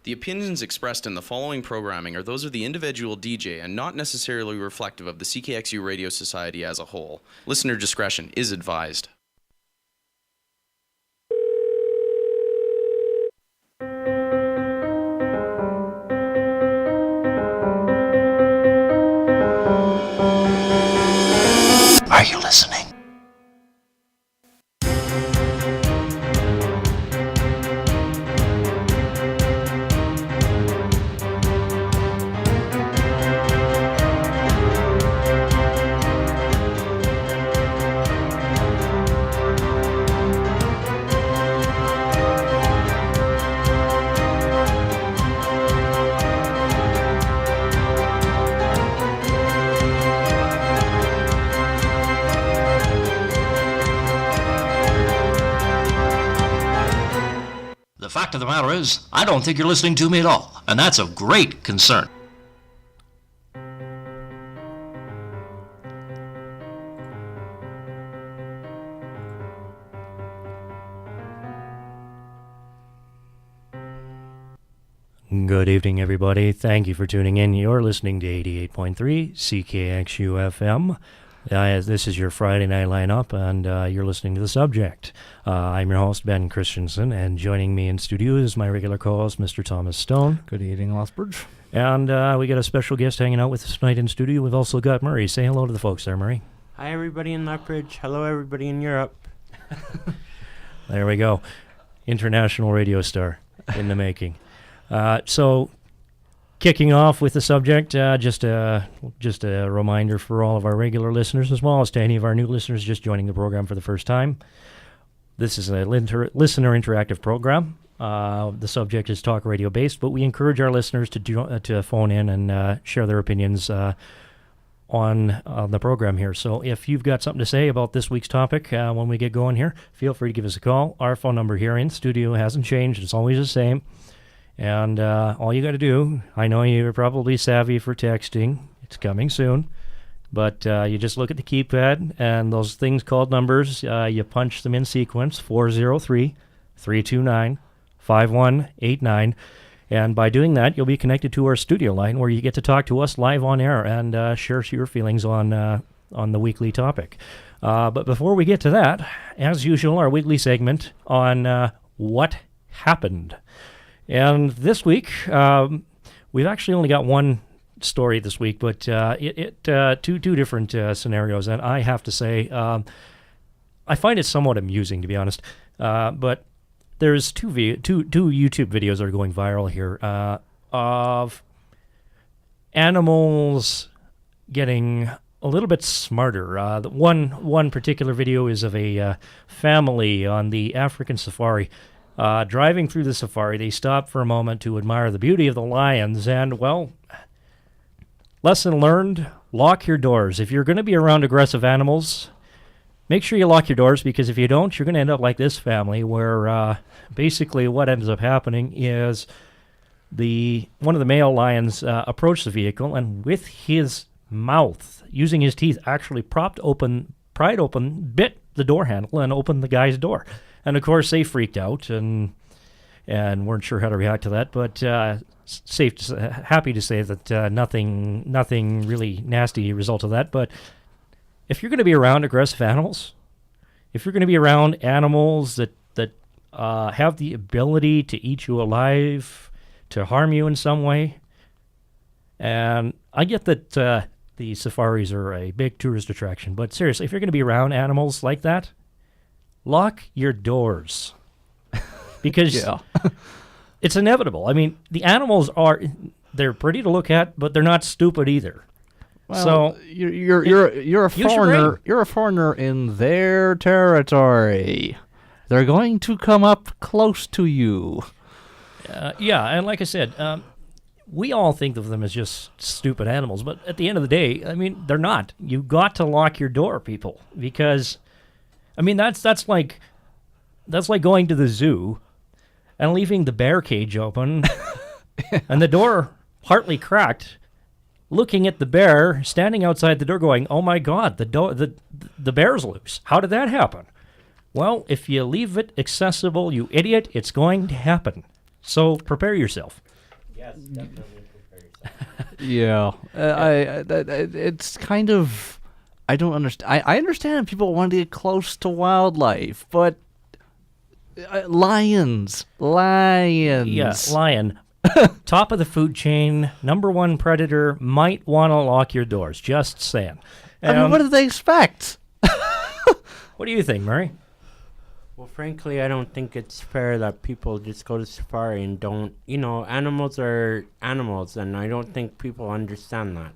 The opinions expressed in the following programming are those of the individual DJ and not necessarily reflective of the CKXU Radio Society as a whole. Listener discretion is advised. Are you listening? The fact of the matter is, I don't think you're listening to me at all, and that's of great concern. Good evening, everybody. Thank you for tuning in. You're listening to 88.3 CKXU-FM. This is your Friday night lineup, and you're listening to The Subject. I'm your host, Ben Christensen, and joining me in studio is my regular co-host, Mr. Thomas Stone. Good evening, Lethbridge. And we got a special guest hanging out with us tonight in studio. We've also got Murray. Say hello to the folks there, Murray. Hi, everybody in Lethbridge. Hello, everybody in Europe. There we go. International radio star in the making. So, kicking off with The Subject, just a reminder for all of our regular listeners, as well as to any of our new listeners just joining the program for the first time. This is a listener interactive program. The subject is talk radio based, but we encourage our listeners to phone in and share their opinions on the program here. So if you've got something to say about this week's topic when we get going here, feel free to give us a call. Our phone number here in studio hasn't changed. It's always the same. And all you got to do, I know you're probably savvy for texting. It's coming soon. But you just look at the keypad, and those things called numbers, you punch them in sequence, 403-329-5189. And by doing that, you'll be connected to our studio line, where you get to talk to us live on air and share your feelings on the weekly topic. But before we get to that, as usual, our weekly segment on what happened. And this week, we've actually only got one story this week, but two different scenarios. And I have to say, I find it somewhat amusing, to be honest. But there's two YouTube videos that are going viral here of animals getting a little bit smarter. One particular video is of a family on the African safari. Driving through the safari, they stop for a moment to admire the beauty of the lions, and, well, lesson learned, lock your doors. If you're going to be around aggressive animals, make sure you lock your doors, because if you don't, you're going to end up like this family, where basically what ends up happening is one of the male lions approached the vehicle, and with his mouth, using his teeth, actually pried open, bit the door handle, and opened the guy's door. And, of course, they freaked out and weren't sure how to react to that. But happy to say that nothing really nasty resulted of that. But if you're going to be around aggressive animals, if you're going to be around animals that have the ability to eat you alive, to harm you in some way, and I get that the safaris are a big tourist attraction, but seriously, if you're going to be around animals like that, lock your doors, because it's inevitable. I mean, the animals they're pretty to look at, but they're not stupid either. Well, so you're a foreigner. You're a foreigner in their territory. They're going to come up close to you. And like I said, we all think of them as just stupid animals, but at the end of the day, I mean, they're not. You got to lock your door, people, because I mean, that's like going to the zoo and leaving the bear cage open and the door partly cracked, looking at the bear standing outside the door going, "Oh my God, the bear's loose. How did that happen?" Well, if you leave it accessible, you idiot, it's going to happen. So prepare yourself. Yes, definitely. Yeah, it's kind of, I don't understand. I understand people want to get close to wildlife, but lions. Yeah, lion. Top of the food chain, number one predator, might want to lock your doors. Just saying. I mean, what do they expect? What do you think, Murray? Well, frankly, I don't think it's fair that people just go to safari and don't, animals are animals, and I don't think people understand that.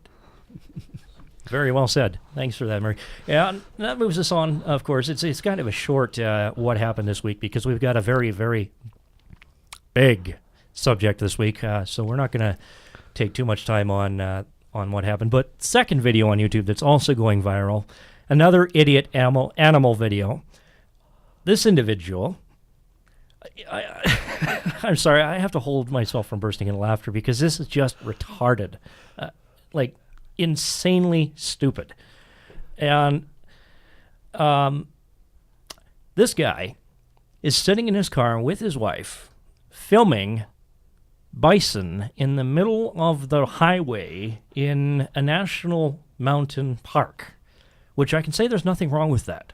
Very well said. Thanks for that, Murray. Yeah, and that moves us on, of course. It's kind of a short what happened this week because we've got a very, very big subject this week, so we're not going to take too much time on what happened. But second video on YouTube that's also going viral, another idiot animal video. This individual, I'm sorry, I have to hold myself from bursting into laughter because this is just retarded, like insanely stupid. And this guy is sitting in his car with his wife, filming bison in the middle of the highway in a national mountain park, which I can say there's nothing wrong with that.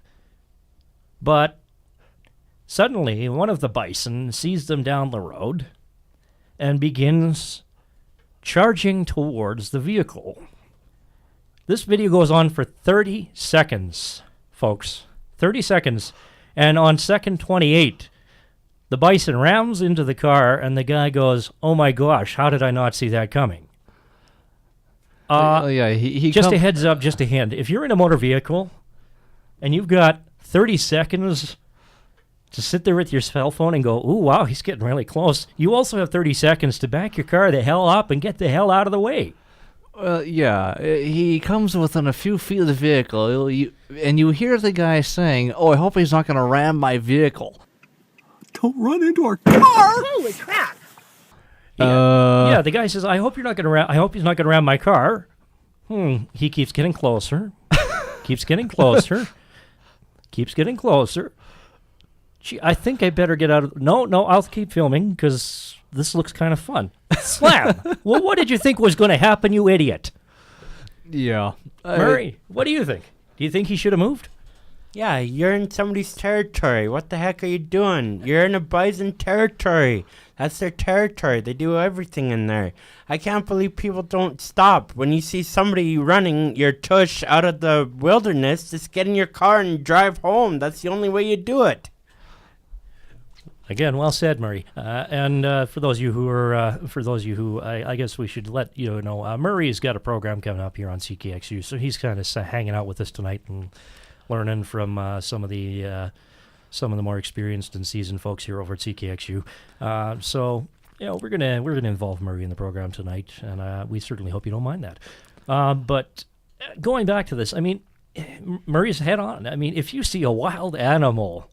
But suddenly, one of the bison sees them down the road and begins charging towards the vehicle. This video goes on for 30 seconds, folks. 30 seconds. And on second 28, the bison rams into the car, and the guy goes, "Oh my gosh, how did I not see that coming?" He just a heads up, just a hint. If you're in a motor vehicle and you've got 30 seconds to sit there with your cell phone and go, "Ooh, wow, he's getting really close," you also have 30 seconds to back your car the hell up and get the hell out of the way. He comes within a few feet of the vehicle, and you hear the guy saying, "Oh, I hope he's not going to ram my vehicle." Don't run into our car! Holy crap! Yeah, the guy says, "I hope you're not going to I hope he's not going to ram my car." He keeps getting closer. Keeps getting closer. Keeps getting closer. Gee, I think I better get out of... No, I'll keep filming because this looks kind of fun. Slam! Well, what did you think was going to happen, you idiot? Yeah. Murray, what do you think? Do you think he should have moved? Yeah, you're in somebody's territory. What the heck are you doing? You're in a bison territory. That's their territory. They do everything in there. I can't believe people don't stop. When you see somebody running your tush out of the wilderness, just get in your car and drive home. That's the only way you do it. Again, well said, Murray. And for those of you who I guess we should let you know, Murray's got a program coming up here on CKXU, so he's kind of hanging out with us tonight and learning from some of the more experienced and seasoned folks here over at CKXU. So we're gonna involve Murray in the program tonight, and we certainly hope you don't mind that. But going back to this, I mean, Murray's head on. I mean, if you see a wild animal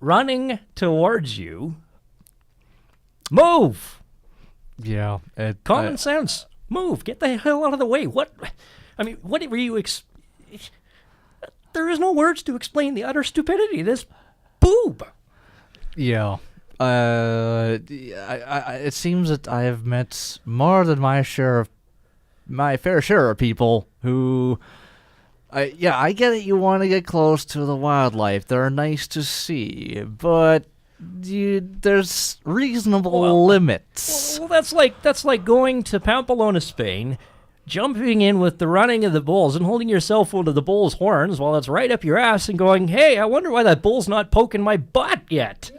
running towards you, move. Yeah. Common sense. Move. Get the hell out of the way. What? I mean, what were you... There is no words to explain the utter stupidity of this boob. Yeah. It seems that I have met more than my fair share of people who... I get it. You want to get close to the wildlife. They're nice to see, but there's reasonable limits. Well, that's like going to Pamplona, Spain, jumping in with the running of the bulls and holding your cell phone to the bull's horns while it's right up your ass and going, "Hey, I wonder why that bull's not poking my butt yet."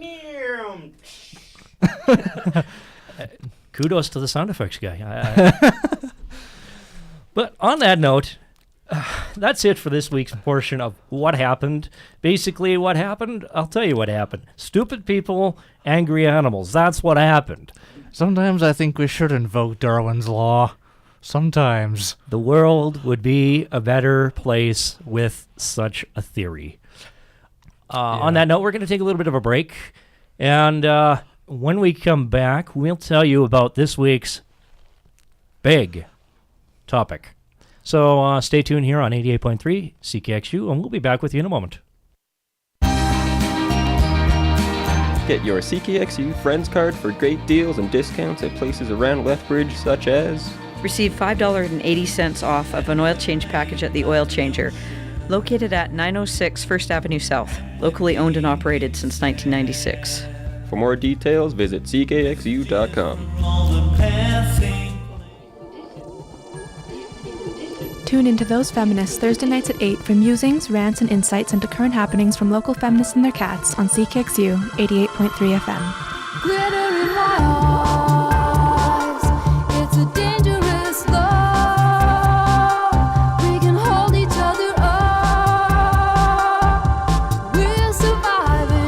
Kudos to the sound effects guy. But on that note, that's it for this week's portion of What Happened. Basically, what happened? I'll tell you what happened. Stupid people, angry animals. That's what happened. Sometimes I think we should invoke Darwin's law. Sometimes. The world would be a better place with such a theory. On that note, we're going to take a little bit of a break. And when we come back, we'll tell you about this week's big topic. So stay tuned here on 88.3 CKXU, and we'll be back with you in a moment. Get your CKXU Friends card for great deals and discounts at places around Lethbridge such as... Receive $5.80 off of an oil change package at the Oil Changer, located at 906 First Avenue South, locally owned and operated since 1996. For more details, visit CKXU.com. Tune into Those Feminists Thursday nights at 8 for musings, rants, and insights into current happenings from local feminists and their cats on CKXU 88.3 FM. Glitter in my eyes, it's a dangerous love. We can hold each other up, we're surviving.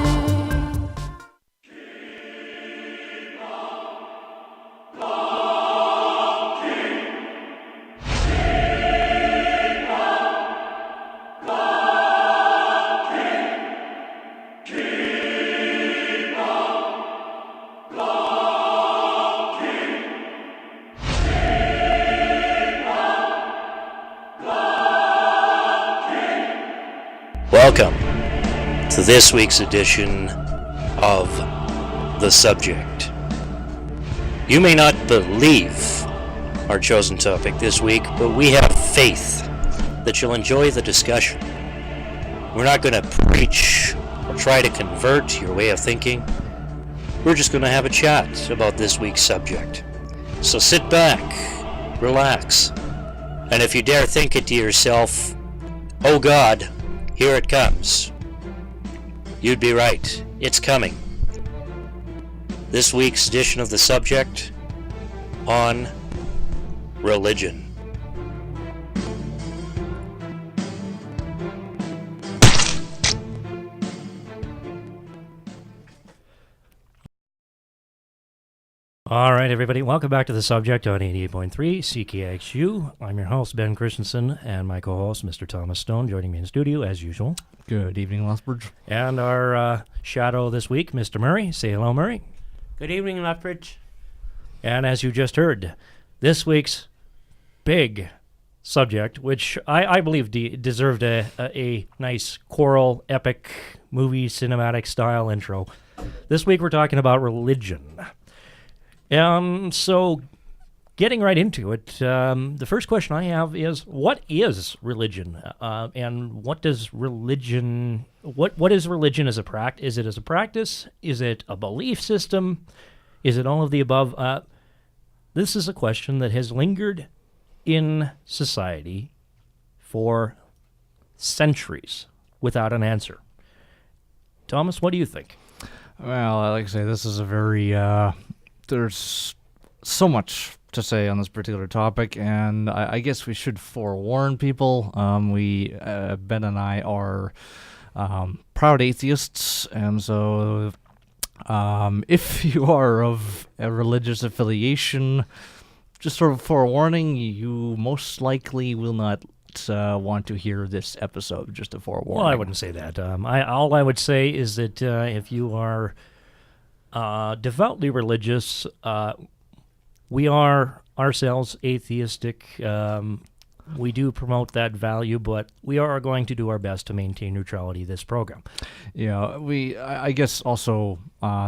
Welcome to this week's edition of The Subject. You may not believe our chosen topic this week, but we have faith that you'll enjoy the discussion. We're not going to preach or try to convert your way of thinking. We're just going to have a chat about this week's subject. So sit back, relax, and if you dare think it to yourself, oh God, here it comes. You'd be right. It's coming. This week's edition of The Subject on religion. All right, everybody. Welcome back to The Subject on 88.3 CKXU. I'm your host, Ben Christensen, and my co-host, Mr. Thomas Stone, joining me in studio, as usual. Good evening, Lethbridge. And our shadow this week, Mr. Murray. Say hello, Murray. Good evening, Lethbridge. And as you just heard, this week's big subject, which I believe deserved a nice choral, epic, movie, cinematic style intro. This week we're talking about religion. So getting right into it, the first question I have is, what is religion? And what does religion, what is religion as a practice? Is it as a practice? Is it a belief system? Is it all of the above? This is a question that has lingered in society for centuries without an answer. Thomas, what do you think? Well, like I say, this is a very, there's so much to say on this particular topic, and I guess we should forewarn people. Ben and I are proud atheists, and so if you are of a religious affiliation, just sort of forewarning, you most likely will not want to hear this episode, just a forewarning. Well, I wouldn't say that. All I would say is that if you are devoutly religious, we are ourselves atheistic. We do promote that value, but we are going to do our best to maintain neutrality this program. Yeah, I guess also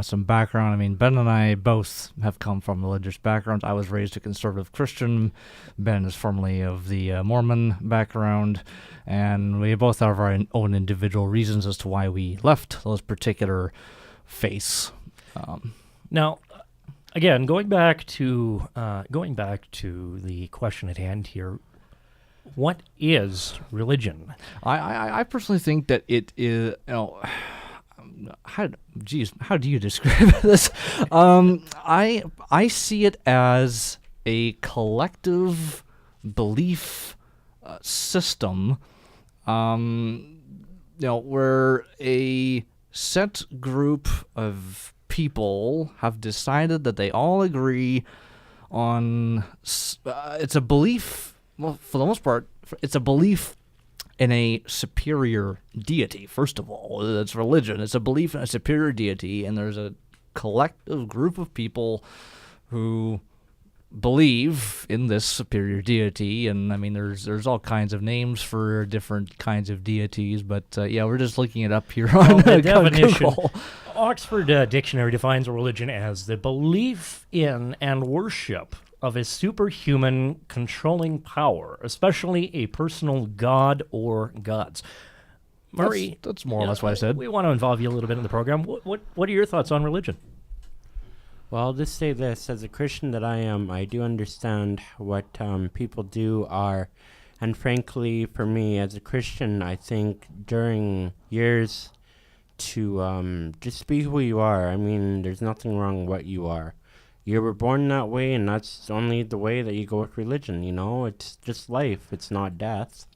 some background. I mean, Ben and I both have come from religious backgrounds. I was raised a conservative Christian. Ben is formerly of the Mormon background, and we both have our own individual reasons as to why we left those particular faiths. Now, again, going back to the question at hand here, what is religion? I personally think that it is. How do you describe this? I see it as a collective belief system. Where a set group of people have decided that they all agree on. It's a belief. Well, for the most part, it's a belief in a superior deity. First of all, it's religion. It's a belief in a superior deity, and there's a collective group of people who believe in this superior deity. And I mean, there's all kinds of names for different kinds of deities, but we're just looking it up here on the definition. Google. Oxford Dictionary defines religion as the belief in and worship of a superhuman controlling power, especially a personal god or gods. Murray, That's more or less what I said. We want to involve you a little bit in the program. What are your thoughts on religion? Well, I'll just say this. As a Christian that I am, I do understand what people do are. And frankly, for me, as a Christian, I think during years to just be who you are. I mean, there's nothing wrong with what you are. You were born that way, and that's only the way that you go with religion, you know? It's just life. It's not death.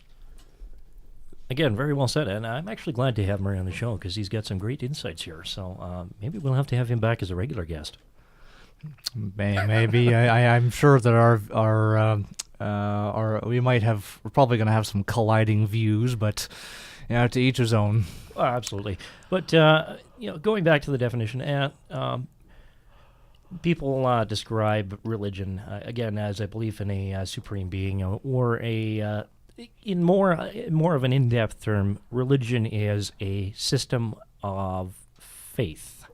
Again, very well said, and I'm actually glad to have Murray on the show because he's got some great insights here. So maybe we'll have to have him back as a regular guest. Maybe. I'm sure that we're probably going to have some colliding views, but to each his own. Oh, absolutely. But going back to the definition, people describe religion again as a belief in a supreme being, or a in more of an in-depth term. Religion is a system of faith.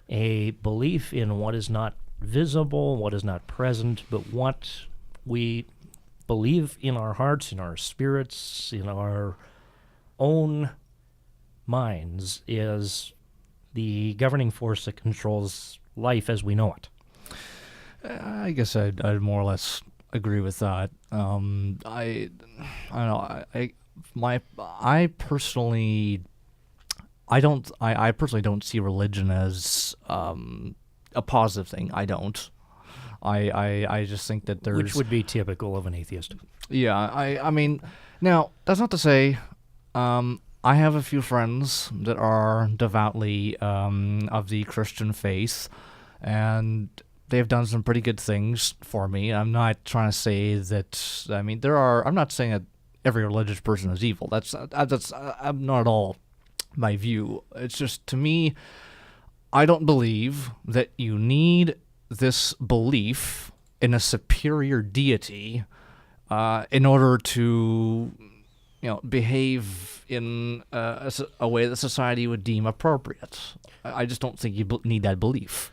A belief in what is not visible, what is not present, but what we believe in our hearts, in our spirits, in our own minds is the governing force that controls life as we know it. I guess I'd more or less agree with that. I don't know. I personally don't see religion as a positive thing. I don't. I just think that there's... Which would be typical of an atheist. Yeah, I mean, now, that's not to say, I have a few friends that are devoutly of the Christian faith, and they've done some pretty good things for me. I'm not trying to say that, I'm not saying that every religious person is evil. That's not at all my view. It's just, to me, I don't believe that you need this belief in a superior deity in order to, behave in a way that society would deem appropriate. I just don't think you need that belief.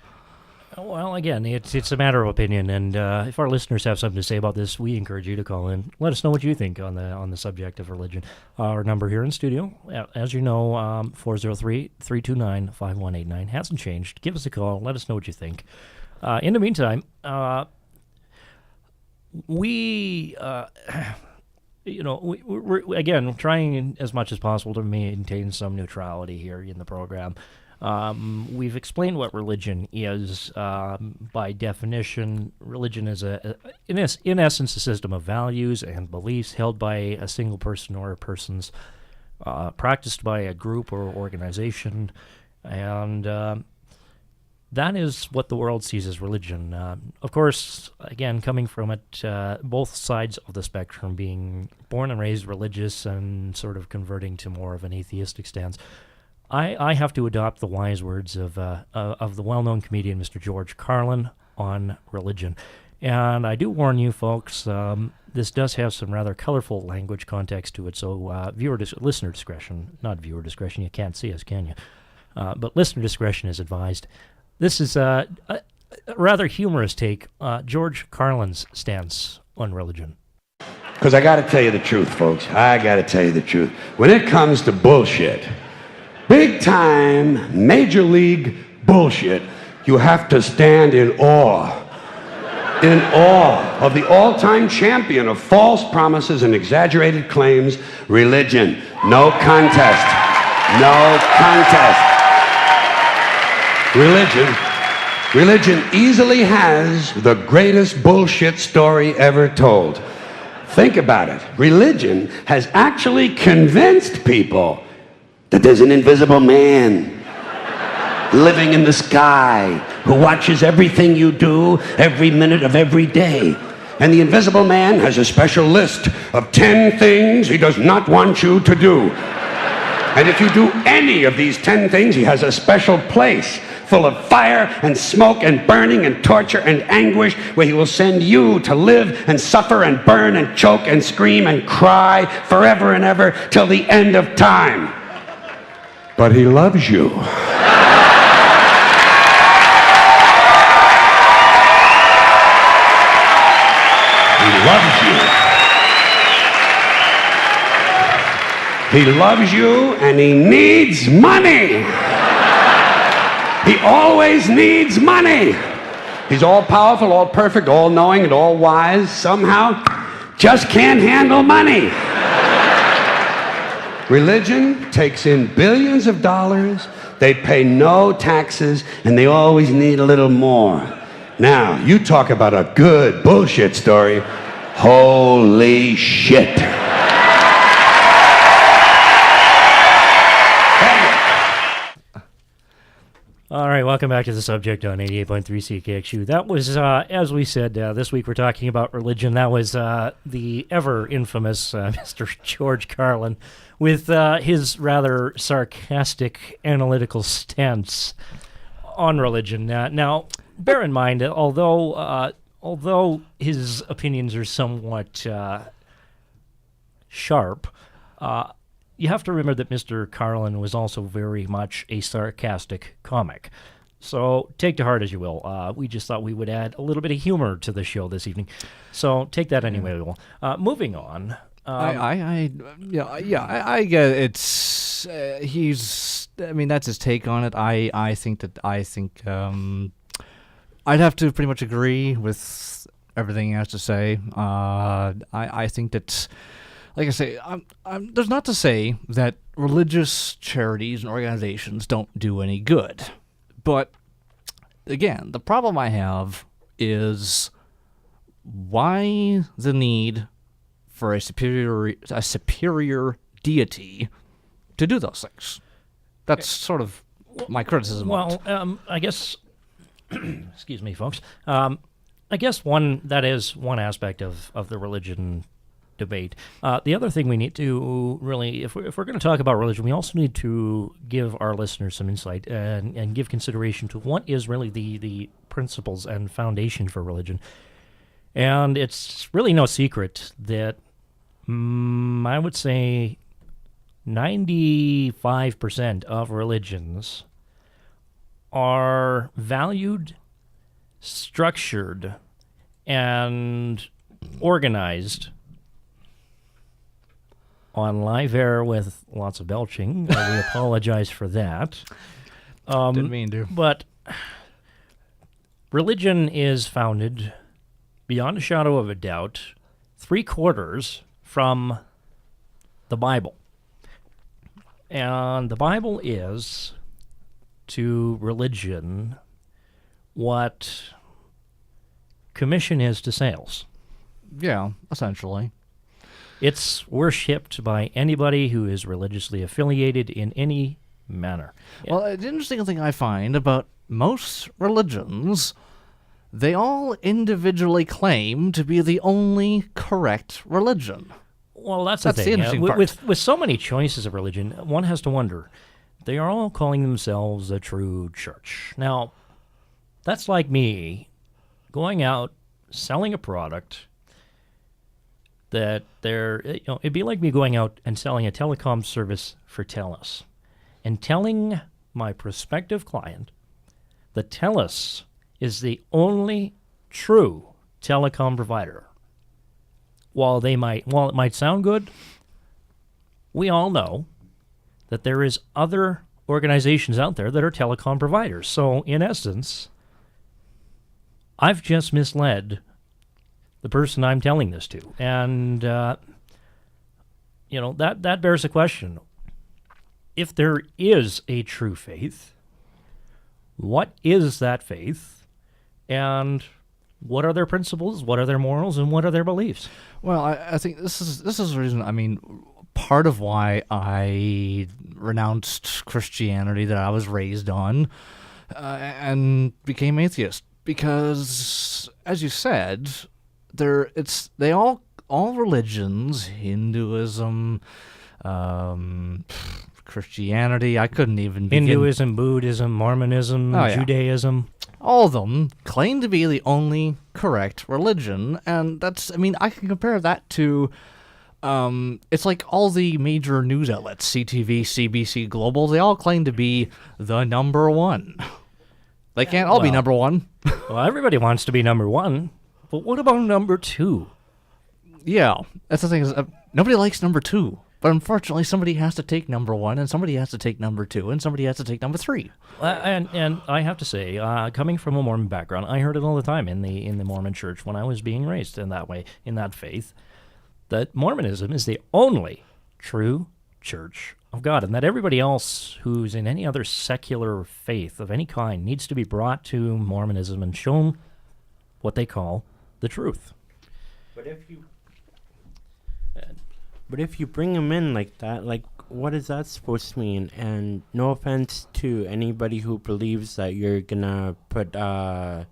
Well, again, it's a matter of opinion, and if our listeners have something to say about this, we encourage you to call in. Let us know what you think on the subject of religion. Our number here in studio, as you know, 403-329-5189 hasn't changed. Give us a call. Let us know what you think. In the meantime, we're again trying as much as possible to maintain some neutrality here in the program. We've explained what religion is. By definition, religion is in essence a system of values and beliefs held by a single person or persons, practiced by a group or organization, and that is what the world sees as religion. Of course, again, coming from it, both sides of the spectrum, being born and raised religious and sort of converting to more of an atheistic stance. I have to adopt the wise words of the well-known comedian Mr. George Carlin on religion. And I do warn you folks, this does have some rather colorful language context to it, so listener discretion, not viewer discretion, you can't see us, can you? But listener discretion is advised. This is a rather humorous take, George Carlin's stance on religion. Because I got to tell you the truth, folks. I got to tell you the truth. When it comes to bullshit, big time, major league bullshit, you have to stand in awe. In awe of the all-time champion of false promises and exaggerated claims, religion. No contest. No contest. Religion easily has the greatest bullshit story ever told. Think about it. Religion has actually convinced people that there's an invisible man living in the sky who watches everything you do every minute of every day. And the invisible man has a special list of 10 things he does not want you to do. And if you do any of these 10 things, he has a special place full of fire and smoke and burning and torture and anguish where he will send you to live and suffer and burn and choke and scream and cry forever and ever till the end of time. but he loves you. He loves you. He loves you, and he needs money. He always needs money. He's all powerful, all perfect, all knowing, and all wise. Somehow, just can't handle money. Religion takes in billions of dollars. They pay no taxes, and they always need a little more. Now, you talk about a good bullshit story. Holy shit. All right, welcome back to The Subject on 88.3 CKXU. That was, as we said, this week we're talking about religion. That was the ever-infamous Mr. George Carlin with his rather sarcastic analytical stance on religion. Now, bear in mind, although his opinions are somewhat sharp, you have to remember that Mr. Carlin was also very much a sarcastic comic. So take to heart as you will. We just thought we would add a little bit of humor to the show this evening. So take that any way you will. Moving on. I get it's he's. I mean, that's his take on it. I think I'd have to pretty much agree with everything he has to say. I think that. Like I say, there's not to say that religious charities and organizations don't do any good. But, again, the problem I have is why the need for a superior deity to do those things? That's sort of my criticism of it. I guess, excuse me, folks, I guess that is one aspect of the religion debate. The other thing we need to really, if we're going to talk about religion, we also need to give our listeners some insight and give consideration to what is really the principles and foundation for religion. And it's really no secret that I would say 95% of religions are valued, structured, and organized on live air with lots of belching. We apologize for that. Didn't mean to. But religion is founded, beyond a shadow of a doubt, 3/4 from the Bible. And the Bible is to religion what commission is to sales. Yeah, essentially. It's worshipped by anybody who is religiously affiliated in any manner. Well, the interesting thing I find about most religions, they all individually claim to be the only correct religion. Well, that's the thing. The interesting part. With so many choices of religion, one has to wonder, they are all calling themselves a true church. Now, that's like me going out, selling a product that it'd be like me going out and selling a telecom service for TELUS and telling my prospective client that TELUS is the only true telecom provider. While it might sound good, we all know that there is other organizations out there that are telecom providers. So in essence, I've just misled the person I'm telling this to. And, that bears a question. If there is a true faith, what is that faith? And what are their principles? What are their morals? And what are their beliefs? Well, I think this is the reason, I mean, part of why I renounced Christianity that I was raised on and became atheist. Because, as you said, all religions, Hinduism, Christianity, I couldn't even begin. Hinduism, Buddhism, Mormonism, Judaism. All of them claim to be the only correct religion, and I can compare that to It's like all the major news outlets, CTV, CBC, Global, they all claim to be the number one. They can't all be number one. Well, everybody wants to be number one, but what about number two? Yeah, that's the thing. Is, nobody likes number two. But unfortunately, somebody has to take number one, and somebody has to take number two, and somebody has to take number three. And I have to say, coming from a Mormon background, I heard it all the time in the Mormon church when I was being raised in that way, in that faith, that Mormonism is the only true church of God, and that everybody else who's in any other secular faith of any kind needs to be brought to Mormonism and shown what they call the truth. But if you bring them in like that, like, what is that supposed to mean? And no offense to anybody who believes that you're gonna put a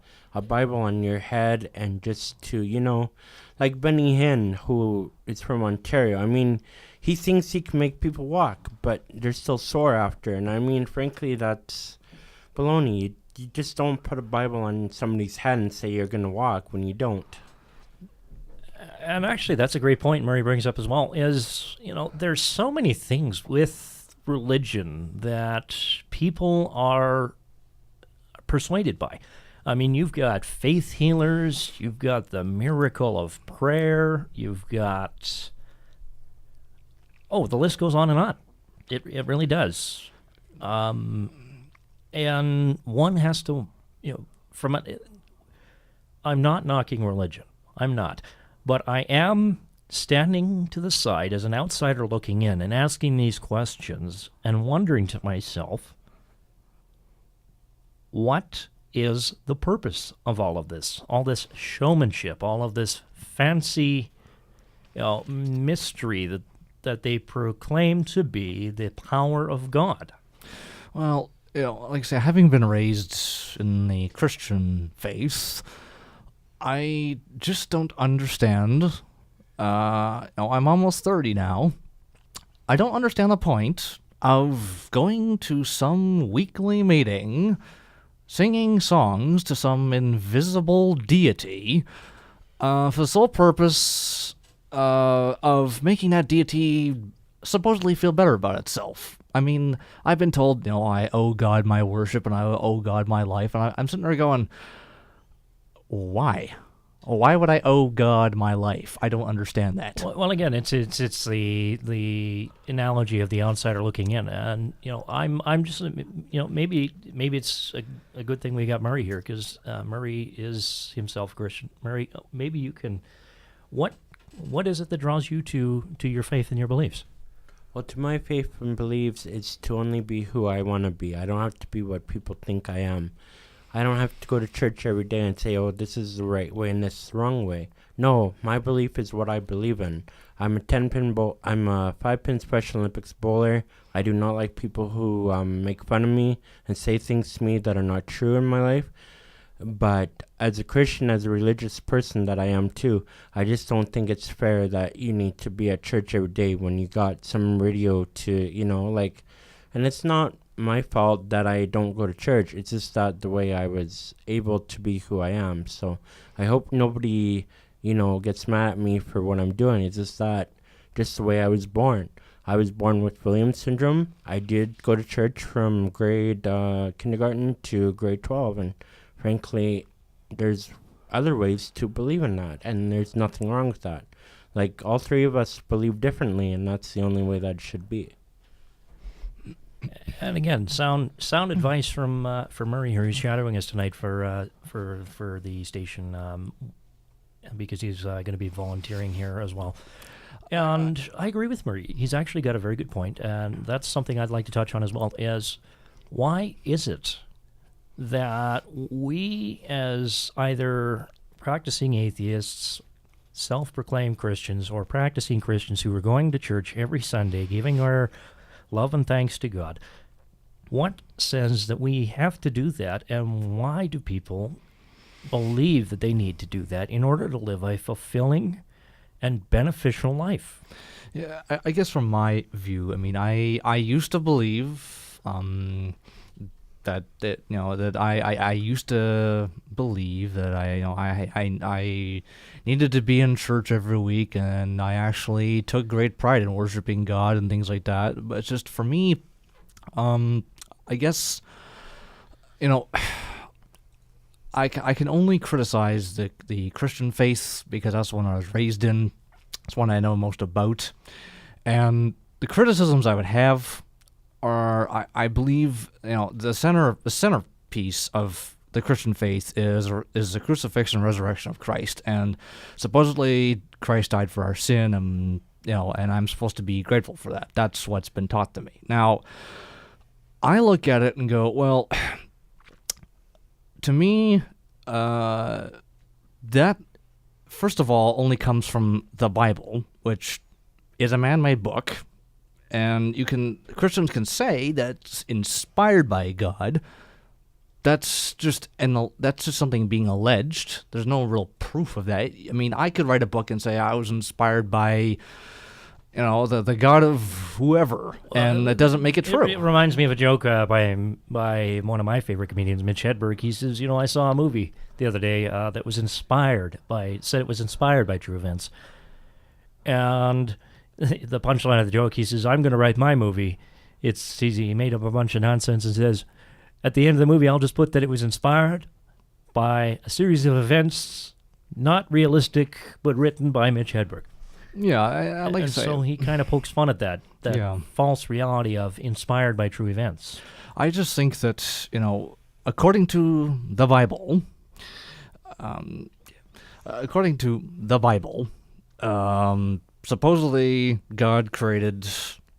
Bible on your head and just to, you know, like Benny Hinn, who is from Ontario. I mean, he thinks he can make people walk, but they're still sore after. And I mean, frankly, that's baloney. You just don't put a Bible on somebody's head and say you're gonna walk when you don't. And actually, that's a great point Murray brings up as well, is, you know, there's so many things with religion that people are persuaded by. I mean, you've got faith healers, you've got the miracle of prayer, you've got... Oh, the list goes on and on. It really does. And one has to, you know, I'm not knocking religion. I'm not. But I am standing to the side as an outsider looking in and asking these questions and wondering to myself, what is the purpose of all of this? All this showmanship, all of this fancy, you know, mystery that they proclaim to be the power of God. Well, you know, like I say, having been raised in the Christian faith, I just don't understand. You know, I'm almost 30 now. I don't understand the point of going to some weekly meeting, singing songs to some invisible deity, for the sole purpose of making that deity supposedly feel better about itself. I mean, I've been told, you know, I owe God my worship and I owe God my life, and I'm sitting there going, why? Why would I owe God my life? I don't understand that. Well, again, it's the analogy of the outsider looking in, and you know, I'm just, you know, maybe it's a good thing we got Murray here, because Murray is himself Christian. Murray, maybe you can, what is it that draws you to your faith and your beliefs? Well, to my faith and beliefs, it's to only be who I want to be. I don't have to be what people think I am. I don't have to go to church every day and say, oh, this is the right way and this is the wrong way. No, my belief is what I believe in. I'm a 5-pin Special Olympics bowler. I do not like people who make fun of me and say things to me that are not true in my life. But as a Christian, as a religious person that I am too, I just don't think it's fair that you need to be at church every day when you got some radio to, you know, like, and it's not my fault that I don't go to church. It's just that the way I was able to be who I am. So I hope nobody, you know, gets mad at me for what I'm doing. It's just that, just the way I was born. I was born with Williams syndrome. I did go to church from grade kindergarten to grade 12, and frankly, there's other ways to believe in that, and there's nothing wrong with that. Like, all three of us believe differently, and that's the only way that it should be. And again, sound advice from Murray here. He's shadowing us tonight for the station, because he's going to be volunteering here as well. And I agree with Murray. He's actually got a very good point, and that's something I'd like to touch on as well, is why is it that we, as either practicing atheists, self-proclaimed Christians, or practicing Christians who are going to church every Sunday, giving our love and thanks to God, what says that we have to do that, and why do people believe that they need to do that in order to live a fulfilling and beneficial life? Yeah, I guess from my view, I mean, I used to believe that that I used to believe that I needed to be in church every week, and I actually took great pride in worshiping God and things like that. But it's just for me, I guess, I can only criticize the Christian faith because that's the one I was raised in. It's one I know most about, and the criticisms I would have are, I believe, the centerpiece of the Christian faith is the crucifixion and resurrection of Christ, and supposedly Christ died for our sin, and and I'm supposed to be grateful for that. That's what's been taught to me. Now, I look at it and go, well, to me, that first of all only comes from the Bible, which is a man-made book. And Christians can say that's inspired by God. That's just something being alleged. There's no real proof of that. I mean, I could write a book and say I was inspired by, the God of whoever, and that doesn't make it true. It reminds me of a joke by one of my favorite comedians, Mitch Hedberg. He says, I saw a movie the other day that was inspired by true events, and the punchline of the joke, he says, I'm going to write my movie. It's easy. He made up a bunch of nonsense and says, at the end of the movie, I'll just put that it was inspired by a series of events, not realistic, but written by Mitch Hedberg. Yeah, I like to say. So he kind of pokes fun at that false reality of inspired by true events. I just think that, according to the Bible, supposedly, God created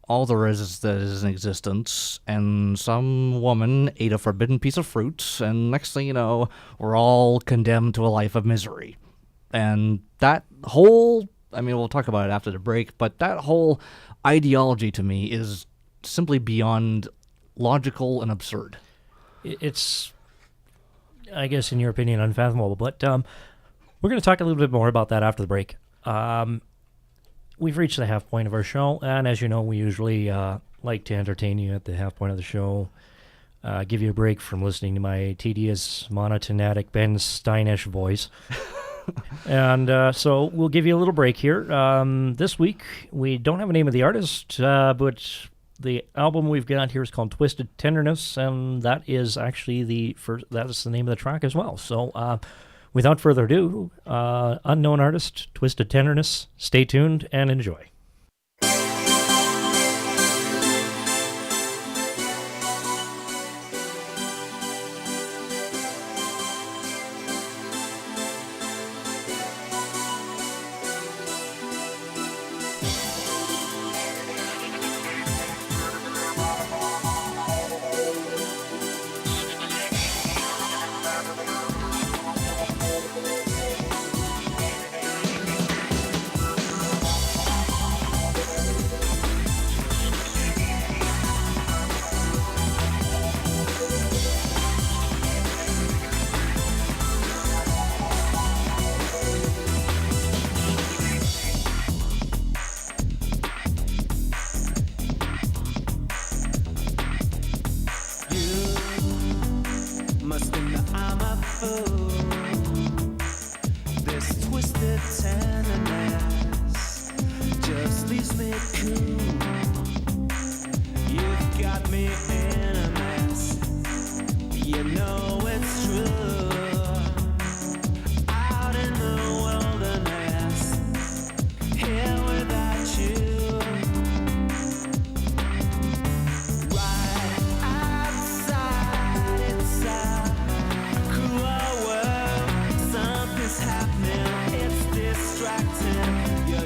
all there is that is in existence, and some woman ate a forbidden piece of fruit, and next thing you know, we're all condemned to a life of misery. And that whole, we'll talk about it after the break, but that whole ideology to me is simply beyond logical and absurd. It's, I guess, in your opinion, unfathomable, but we're going to talk a little bit more about that after the break. We've reached the half point of our show, and as you know, we usually like to entertain you at the half point of the show, give you a break from listening to my tedious, monotonatic Ben Steinish voice. And so we'll give you a little break here. This week, we don't have a name of the artist, but the album we've got here is called Twisted Tenderness, and that is actually that is the name of the track as well. So, without further ado, unknown artist, Twisted Tenderness. Stay tuned and enjoy.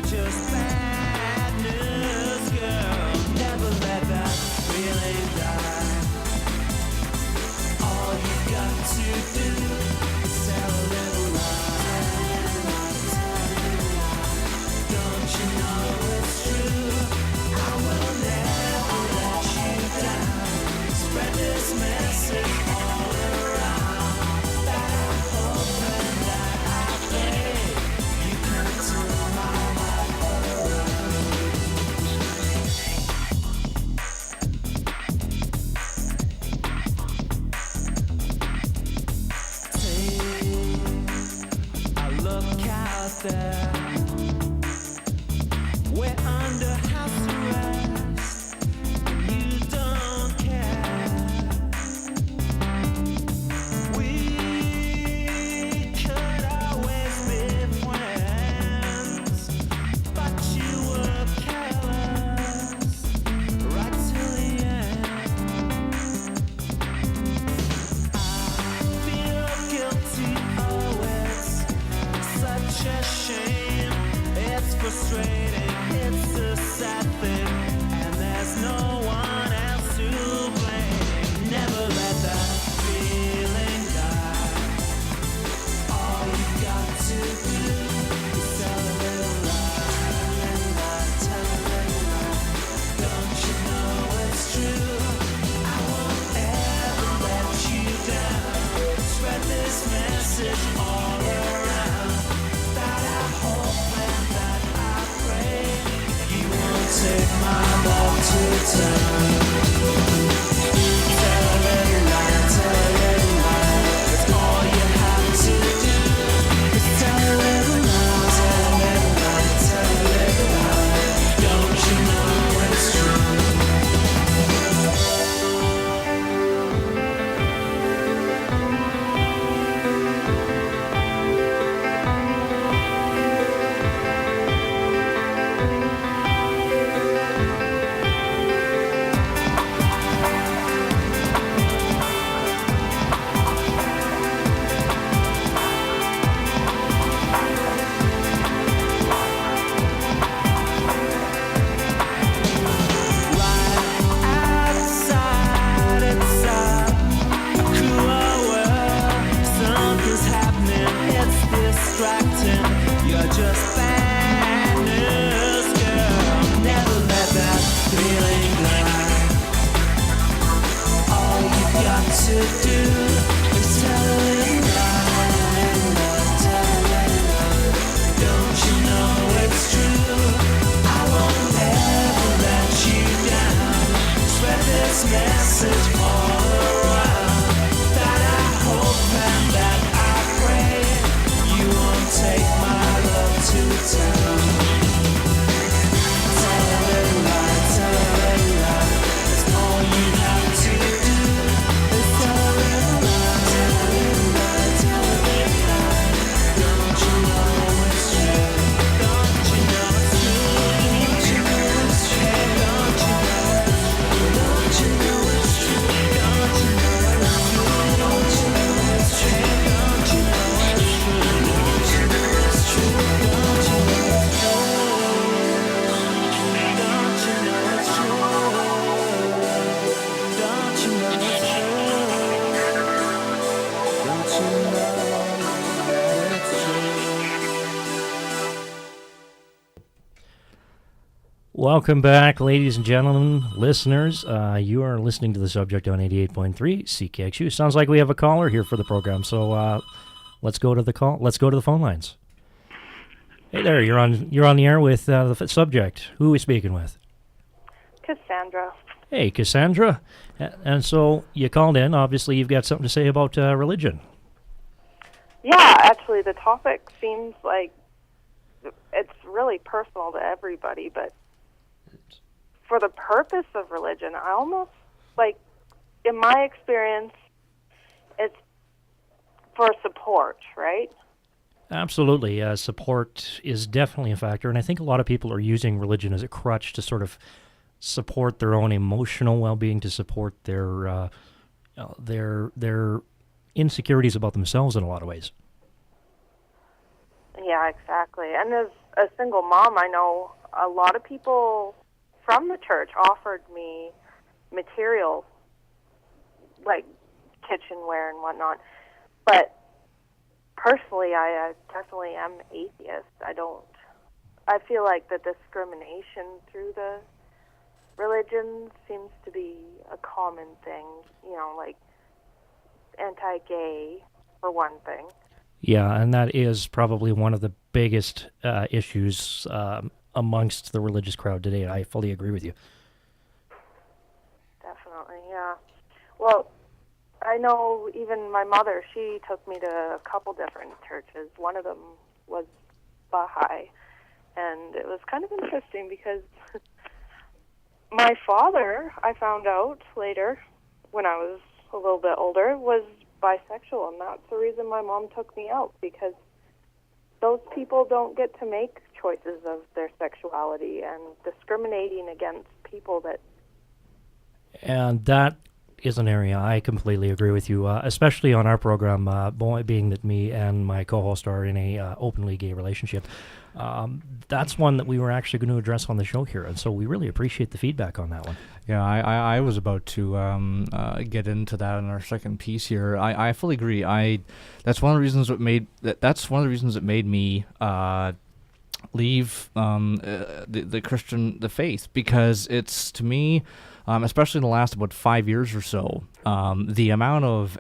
Just bad news, girl. Never let that feeling die. there. We're under house arrest. You don't care. We could always be friends, but you were careless right till the end. I feel guilty, oh it's such a shame. It's frustrating, it's a sad thing, and there's no one else to blame. Never let that feeling die. All you got to do is tell a little lie, tell a little lie. Don't you know it's true? I won't ever let you down. Spread this message all around. That I hope and that I pray you won't take my love to town. Tell a little lie, tell a little lie. That's all you have to do. Is tell a little lie, tell a little lie, tell a little lie. Don't you know it's true? Outside, it's a cruel world. Something's happening, it's distracting. You're just bad news, girl. Never let that feeling die. All you got to do is tell a little lie, tell a little lie. Don't you know it's true? I won't ever let you down. Spread this message all around. That I hope and that I pray you won't take my love to town. Tell a little lie, tell a little lie. That's all you have to do. Is tell a little lie, tell a little lie, tell a little lie. Don't you know it's true? Don't you know it's true? Don't you know it's true? Don't you know? Don't you know it's true? Don't you know it's true? Don't you know it's true? Don't you know it's true? Don't you know it's true? Don't you know it's true? Don't you know it's true? Don't you know that it's true? Welcome back, ladies and gentlemen, listeners. You are listening to The Subject on 88.3 CKXU. Sounds like we have a caller here for the program, so let's go to the call. Let's go to the phone lines. Hey there, you're on the air with the Subject. Who are we speaking with? Cassandra. Hey, Cassandra. And so you called in. Obviously, you've got something to say about religion. Yeah, actually, the topic seems like it's really personal to everybody, but for the purpose of religion, I almost, like, in my experience, it's for support, right? Absolutely. Support is definitely a factor, and I think a lot of people are using religion as a crutch to sort of support their own emotional well-being, to support their insecurities about themselves in a lot of ways. Yeah, exactly. And as a single mom, I know a lot of people from the church offered me material, like kitchenware and whatnot. But personally, I definitely am atheist. I feel like the discrimination through the religion seems to be a common thing, you know, like anti-gay, for one thing. Yeah, and that is probably one of the biggest issues amongst the religious crowd today. I fully agree with you. Definitely, yeah. Well, I know even my mother, she took me to a couple different churches. One of them was Baha'i. And it was kind of interesting because my father, I found out later, when I was a little bit older, was bisexual, and that's the reason my mom took me out, because those people don't get to make choices of their sexuality, and discriminating against people that... And that is an area I completely agree with you, especially on our program, being that me and my co-host are in a openly gay relationship. That's one that we were actually going to address on the show here, and so we really appreciate the feedback on that one. Yeah, I was about to get into that in our second piece here. I fully agree. That's one of the reasons that made me leave the faith, because it's, to me, especially in the last about 5 years or so, the amount of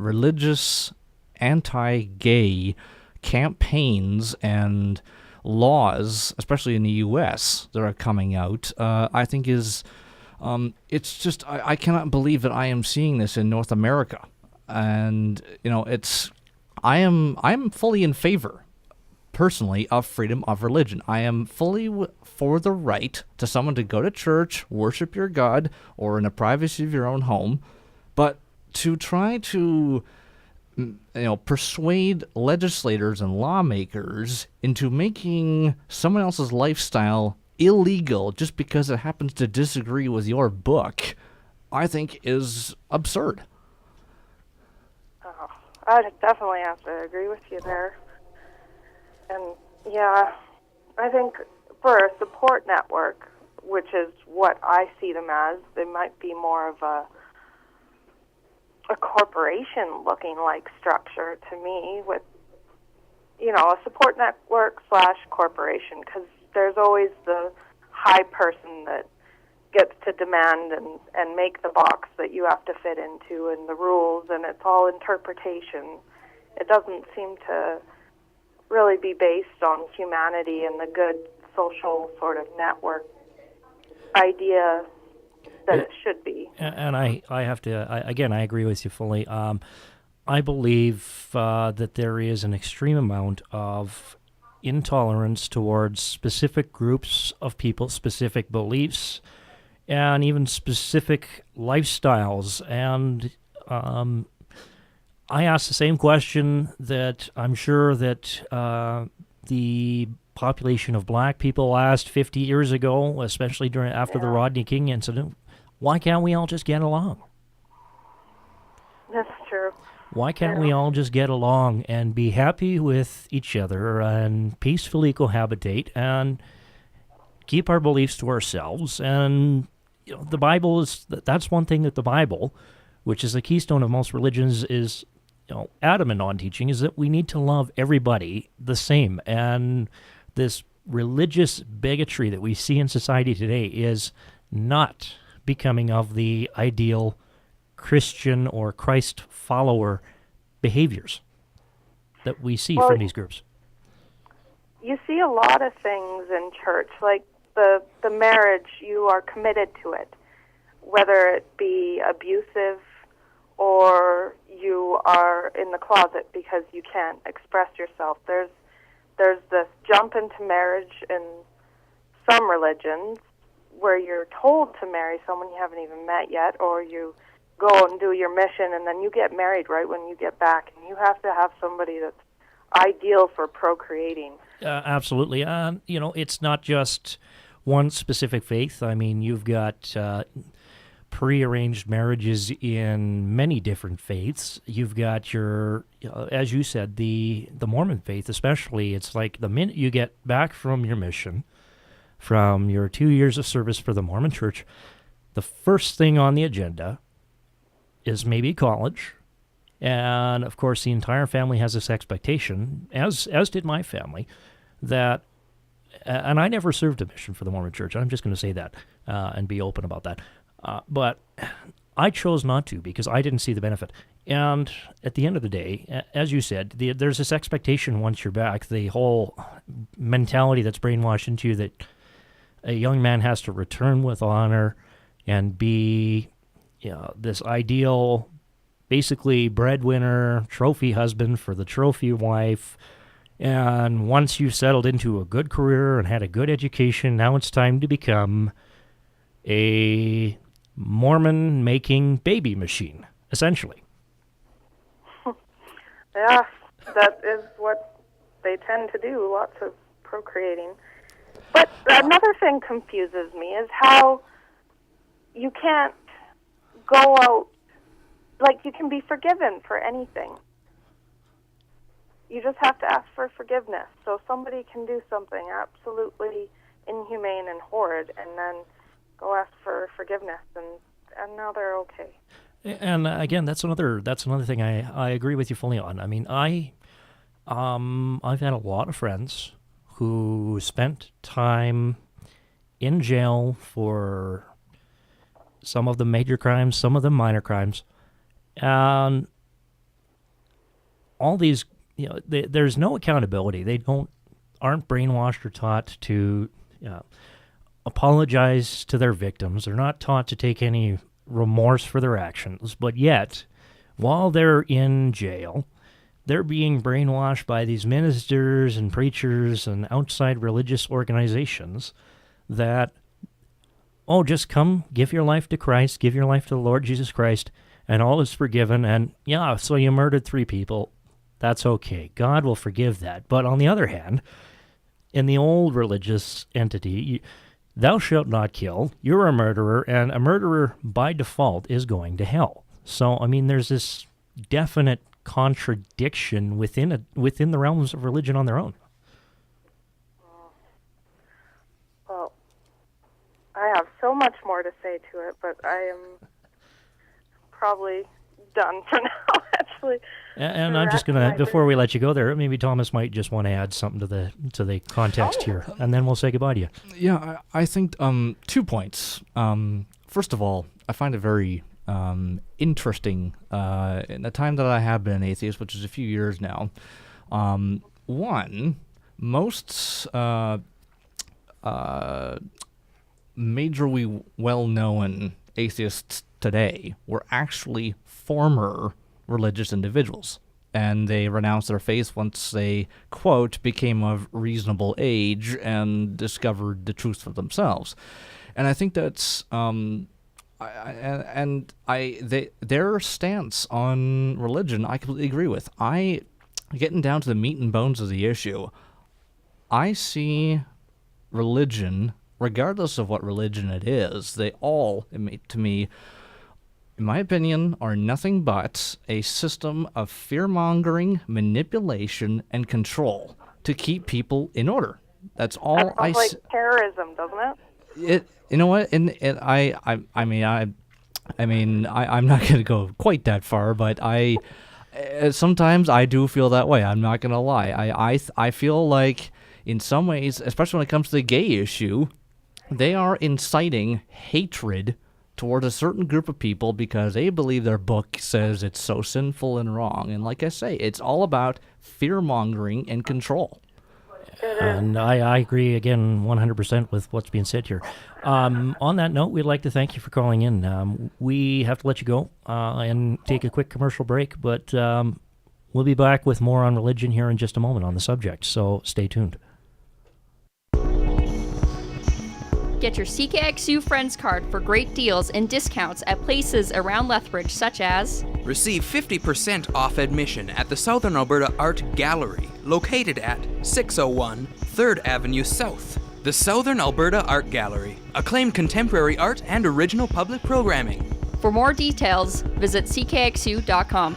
religious anti-gay campaigns and laws, especially in the U.S., that are coming out, I think is, it's just, I cannot believe that I am seeing this in North America. And, I'm fully in favor, personally, of freedom of religion. I am fully for the right to someone to go to church, worship your God, or in the privacy of your own home, but to try to persuade legislators and lawmakers into making someone else's lifestyle illegal just because it happens to disagree with your book, I think is absurd. Oh, I definitely have to agree with you there. And yeah, I think for a support network, which is what I see them as, they might be more of a corporation looking like structure to me, with a support network / corporation, because there's always the high person that gets to demand and make the box that you have to fit into, and the rules, and it's all interpretation. It doesn't seem to really be based on humanity and the good social sort of network idea that it should be. And I have to, again, I agree with you fully. I believe that there is an extreme amount of intolerance towards specific groups of people, specific beliefs, and even specific lifestyles. And I ask the same question that I'm sure that the population of black people asked 50 years ago, especially after the Rodney King incident. Why can't we all just get along? That's true. Why can't we all just get along and be happy with each other and peacefully cohabitate and keep our beliefs to ourselves? And the Bible that's one thing that the Bible, which is the keystone of most religions, is adamant on teaching, is that we need to love everybody the same. And this religious bigotry that we see in society today is not becoming of the ideal Christian or Christ follower behaviors that we see from these groups. You see a lot of things in church, like the marriage, you are committed to it, whether it be abusive or you are in the closet because you can't express yourself. There's this jump into marriage in some religions where you're told to marry someone you haven't even met yet, or you go and do your mission and then you get married right when you get back, and you have to have somebody that's ideal for procreating. Absolutely. It's not just one specific faith. I mean, you've got prearranged marriages in many different faiths. You've got your, as you said, the Mormon faith especially. It's like the minute you get back from your mission, from your 2 years of service for the Mormon Church, the first thing on the agenda is maybe college. And, of course, the entire family has this expectation, as did my family, that, and I never served a mission for the Mormon Church. I'm just going to say that and be open about that. But I chose not to because I didn't see the benefit. And at the end of the day, as you said, there's this expectation once you're back, the whole mentality that's brainwashed into you that a young man has to return with honor and be this ideal, basically breadwinner, trophy husband for the trophy wife, And once you've settled into a good career and had a good education, now it's time to become a Mormon-making baby machine, essentially. Yeah, that is what they tend to do, lots of procreating. But another thing confuses me is how you can't go out, like you can be forgiven for anything. You just have to ask for forgiveness. So somebody can do something absolutely inhumane and horrid and then go ask for forgiveness, and now they're okay. And again, that's another thing I agree with you fully on. I mean, I've had a lot of friends who spent time in jail for some of the major crimes, some of the minor crimes, and all these, there's no accountability. They aren't brainwashed or taught to apologize to their victims. They're not taught to take any remorse for their actions, but yet, while they're in jail, they're being brainwashed by these ministers and preachers and outside religious organizations that, just come, give your life to Christ, give your life to the Lord Jesus Christ, and all is forgiven. And so you murdered 3 people. That's okay. God will forgive that. But on the other hand, in the old religious entity, thou shalt not kill, you're a murderer, and a murderer by default is going to hell. So, I mean, there's this definite contradiction within the realms of religion on their own. Well, I have so much more to say to it, but I am probably done for now, actually. And I'm just going to, before we let you go there, maybe Thomas might just want to add something to the context here, and then we'll say goodbye to you. Yeah, I think 2 points. First of all, I find it very interesting in the time that I have been an atheist, which is a few years now. One, most majorly well-known atheists today were actually former religious individuals, and they renounced their faith once they, quote, became of reasonable age and discovered the truth for themselves. And I think that's their stance on religion I completely agree with. Getting down to the meat and bones of the issue, I see religion, regardless of what religion it is, they all, to me, in my opinion, are nothing but a system of fear-mongering, manipulation, and control to keep people in order. That's all that sounds like terrorism, doesn't it? You know what? I'm not going to go quite that far, but sometimes I do feel that way. I'm not going to lie. I feel like in some ways, especially when it comes to the gay issue, they are inciting hatred toward a certain group of people because they believe their book says it's so sinful and wrong. And like I say, it's all about fear-mongering and control. And I agree, again, 100% with what's being said here. On that note, we'd like to thank you for calling in. We have to let you go and take a quick commercial break, but we'll be back with more on religion here in just a moment on the subject, so stay tuned. Get your CKXU Friends card for great deals and discounts at places around Lethbridge, such as... Receive 50% off admission at the Southern Alberta Art Gallery, located at 601 3rd Avenue South. The Southern Alberta Art Gallery, acclaimed contemporary art and original public programming. For more details, visit CKXU.com.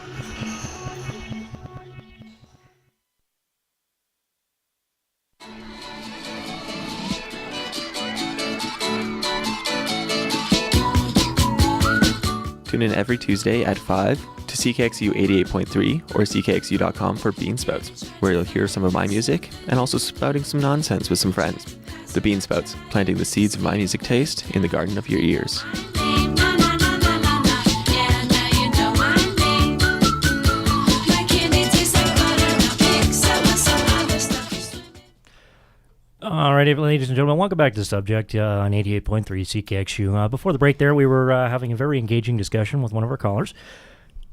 Tune in every Tuesday at 5 to CKXU 88.3 or CKXU.com for Bean Spouts, where you'll hear some of my music and also spouting some nonsense with some friends. The Bean Spouts, planting the seeds of my music taste in the garden of your ears. All right, ladies and gentlemen, welcome back to the subject on 88.3 CKXU. Before the break there, we were having a very engaging discussion with one of our callers.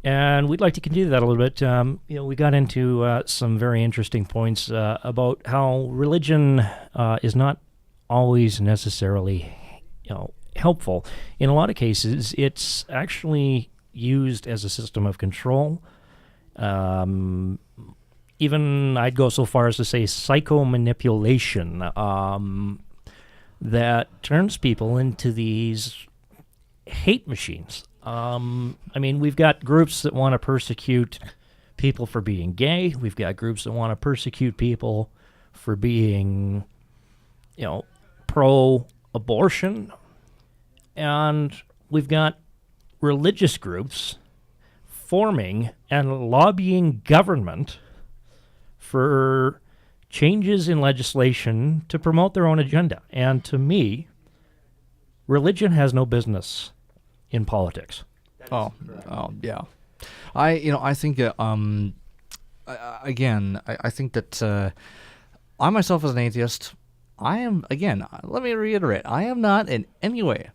And we'd like to continue that a little bit. We got into some very interesting points about how religion is not always necessarily, helpful. In a lot of cases, it's actually used as a system of control. Even I'd go so far as to say psychomanipulation that turns people into these hate machines. We've got groups that want to persecute people for being gay. We've got groups that want to persecute people for being, pro-abortion. And we've got religious groups forming and lobbying government for changes in legislation to promote their own agenda. And to me, religion has no business in politics. Oh, yeah. I think I think that I myself as an atheist, let me reiterate, I am not in any way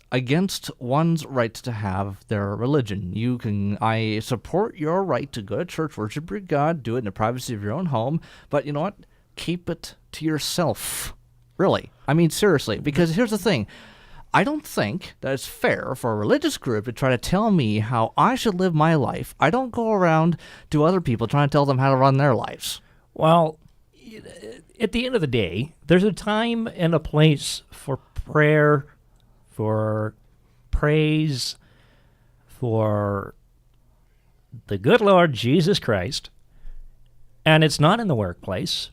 against one's right to have their religion. I support your right to go to church, worship your God, do it in the privacy of your own home, but you know what? Keep it to yourself. Really. Seriously, because here's the thing. I don't think that it's fair for a religious group to try to tell me how I should live my life. I don't go around to other people trying to tell them how to run their lives. Well, at the end of the day, there's a time and a place for prayer, for praise, for the good Lord Jesus Christ. And it's not in the workplace.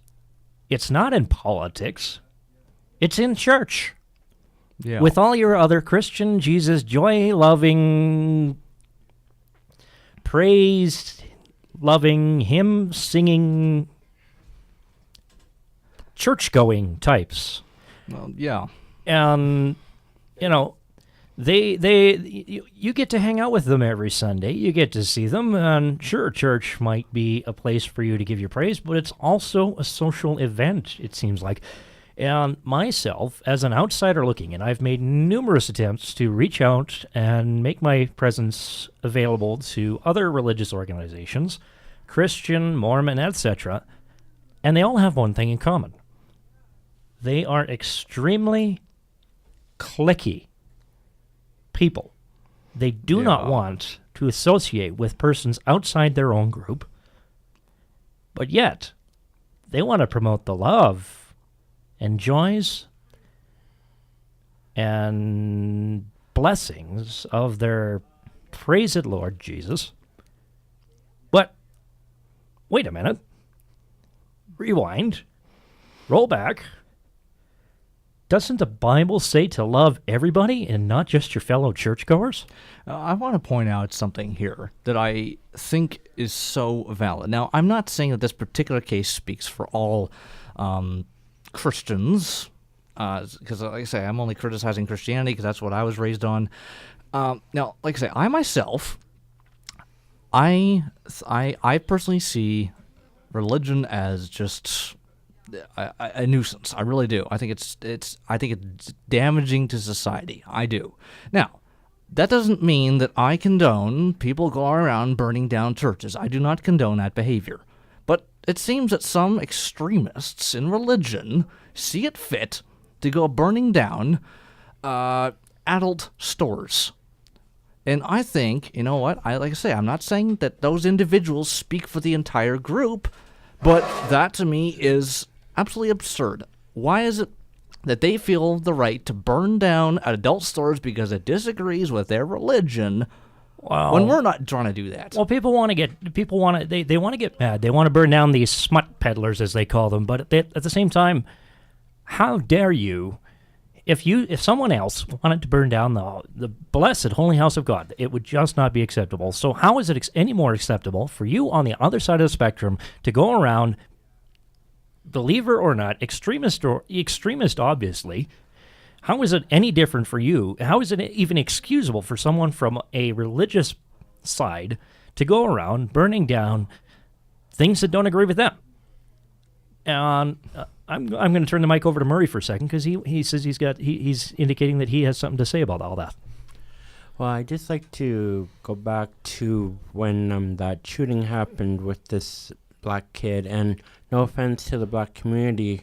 It's not in politics. It's in church. Yeah. With all your other Christian, Jesus, joy-loving, praise-loving, hymn-singing, church-going types. Well, yeah. And, you get to hang out with them every Sunday. You get to see them. And sure, church might be a place for you to give your praise, but it's also a social event, it seems like. And myself, as an outsider looking in, I've made numerous attempts to reach out and make my presence available to other religious organizations, Christian, Mormon, etc., and they all have one thing in common. They are extremely cliquey people. They do not want to associate with persons outside their own group, but yet they want to promote the love and joys and blessings of their praised Lord Jesus. But wait a minute. Rewind. Roll back. Doesn't the Bible say to love everybody and not just your fellow churchgoers? I want to point out something here that I think is so valid. Now, I'm not saying that this particular case speaks for all Christians, because like I say, I'm only criticizing Christianity because that's what I was raised on. Now, like I say, I myself, I personally see religion as just a nuisance. I really do. I think it's damaging to society. I do. Now, that doesn't mean that I condone people going around burning down churches. I do not condone that behavior. But it seems that some extremists in religion see it fit to go burning down adult stores. And I think, you know what, like I say, I'm not saying that those individuals speak for the entire group, but that to me is absolutely absurd. Why is it that they feel the right to burn down adult stores because it disagrees with their religion? When we're not trying to do that. Well, they want to get mad. They want to burn down these smut peddlers, as they call them. But at the same time, how dare you? If someone else wanted to burn down the blessed holy house of God, it would just not be acceptable. So how is it any more acceptable for you on the other side of the spectrum to go around, believer or not, extremist obviously? How is it any different for you? How is it even excusable for someone from a religious side to go around burning down things that don't agree with them? And I'm going to turn the mic over to Murray for a second because he says he's indicating that he has something to say about all that. Well, I'd just like to go back to when that shooting happened with this black kid, and no offense to the black community,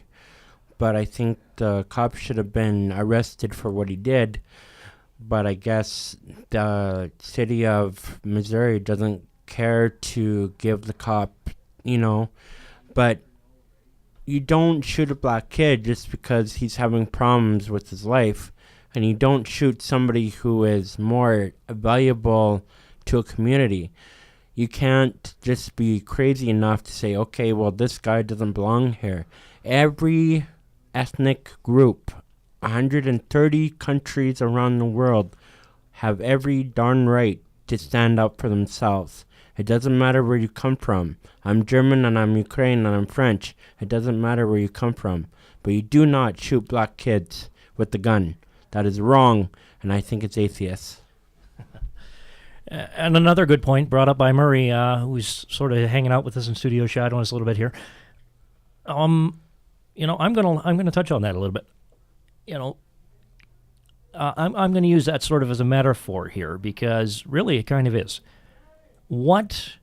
but I think the cop should have been arrested for what he did. But I guess the city of Missouri doesn't care to give the cop, but you don't shoot a black kid just because he's having problems with his life, and you don't shoot somebody who is more valuable to a community. You can't just be crazy enough to say, okay, well, this guy doesn't belong here. Every ethnic group, 130 countries around the world, have every darn right to stand up for themselves. It doesn't matter where you come from. I'm German and I'm Ukrainian and I'm French. It doesn't matter where you come from. But you do not shoot black kids with the gun. That is wrong, and I think it's atheist. And another good point brought up by Murray, who's sort of hanging out with us in studio, shadowing us a little bit here. I'm gonna touch on that a little bit. I'm going to use that sort of as a metaphor here, because really it kind of is. What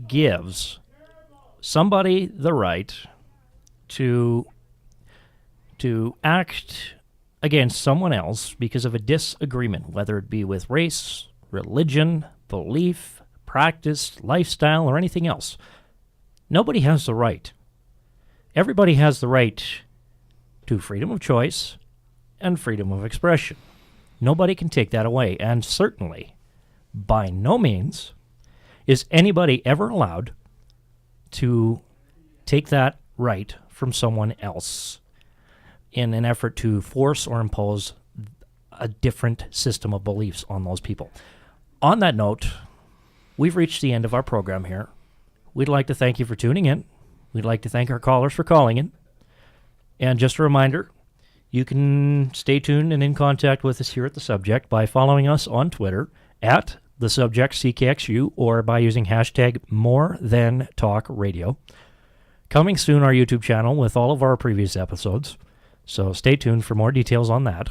gives somebody the right to act against someone else because of a disagreement, whether it be with race, religion, belief, practice, lifestyle, or anything else? Nobody has the right. Everybody has the right to freedom of choice and freedom of expression. Nobody can take that away, and certainly, by no means, is anybody ever allowed to take that right from someone else in an effort to force or impose a different system of beliefs on those people. On that note, we've reached the end of our program here. We'd like to thank you for tuning in. We'd like to thank our callers for calling in. And just a reminder, you can stay tuned and in contact with us here at The Subject by following us on Twitter at The Subject CKXU, or by using hashtag #MoreThanTalkRadio. Coming soon, our YouTube channel with all of our previous episodes. So stay tuned for more details on that.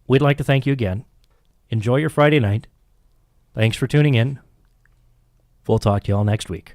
We'd like to thank you again. Enjoy your Friday night. Thanks for tuning in. We'll talk to you all next week.